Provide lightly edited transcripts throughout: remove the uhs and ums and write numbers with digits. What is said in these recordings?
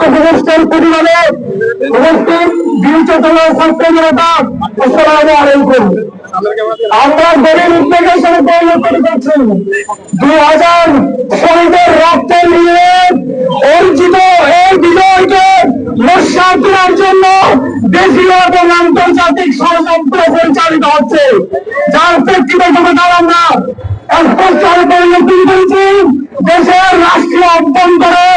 লক্ষ্য প্রতিষ্ঠার প্রতিবাদে উপস্থিত বীর চেতনা ছাত্র জনতা, আসসালামু আলাইকুম। আমরা গভীর উদ্বেগের সাথে পরিলক্ষিত করছি 2000 শহীদের রক্তের নিয়ে অর্জিত এই বিজয়কে নস্যাৎ করার জন্য দেশীয় এবং আন্তর্জাতিক ষড়যন্ত্র পরিচালিত হচ্ছে, যার প্রেক্ষিতে গতকাল আমরা স্পষ্টভাবে পরিলক্ষিত করেছি দেশের রাষ্ট্রীয় অভ্যন্তরে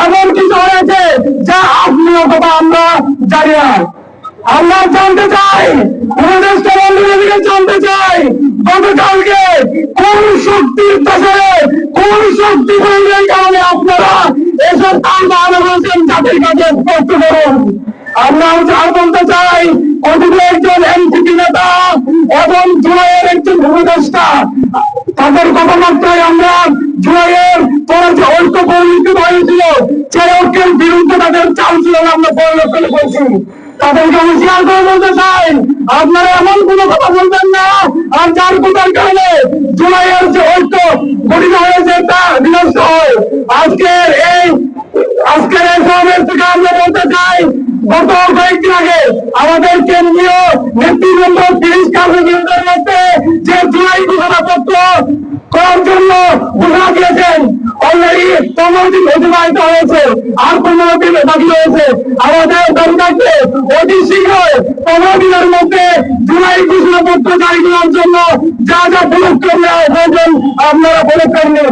এমন কিছু হয়েছে যা আপনি অথবা আমরা জানি না। আমরা জানতে চাই, উপদেষ্টা মন্ডলীকে জানতে চাই, গতকালকে কোন শক্তির দোষে, কোন শক্তি প্রয়োগের কারণে আপনারা এসব আন্দোলন করেছেন, জাতির কাছে স্পষ্ট করুন। আমরা আর বলতে চাই, অতীতে একজন এনসিপি নেতা এবং জুলাইয়ের একজন উপদেষ্টা, তাদের কথাবার্তায় আমরা জুলাইয়ের পরে যে ঐক্য পরিলক্ষিত হয়েছিল, সেই ঐক্যের বিরুদ্ধে তাদের চাল ছিল আমরা পরিলক্ষিত করছি। তাদেরকে হুঁশিয়ার করে বলতে চাই, আপনারা এমন কোনো কথা বলবেন না আর যার কথার কারণে জুলাইয়ের যে ঐক্য গঠিত হয়েছে তা বিনষ্ট হয়। আজকের এই সমাবেশ থেকে আমরা বলতে চাই, গত কয়েকদিন আগে আমাদের কেন্দ্রীয় নেতৃবৃন্দ 30 কার্যকেন্দ্রের মধ্যে যে জুলাই ঘোষণাপত্র করার জন্য ঘোষণা দিয়েছেন, অলরেডি 15 দিন অতিবাহিত হয়েছে, আর 15 দিন বাকি রয়েছে। আমাদের সরকারকে অতি শীঘ্রই 15 দিনের মধ্যে জুলাই ঘোষণাপত্র জারি করার জন্য যা যা পদক্ষেপ নেওয়া প্রয়োজন আপনারা পদক্ষেপ নেন।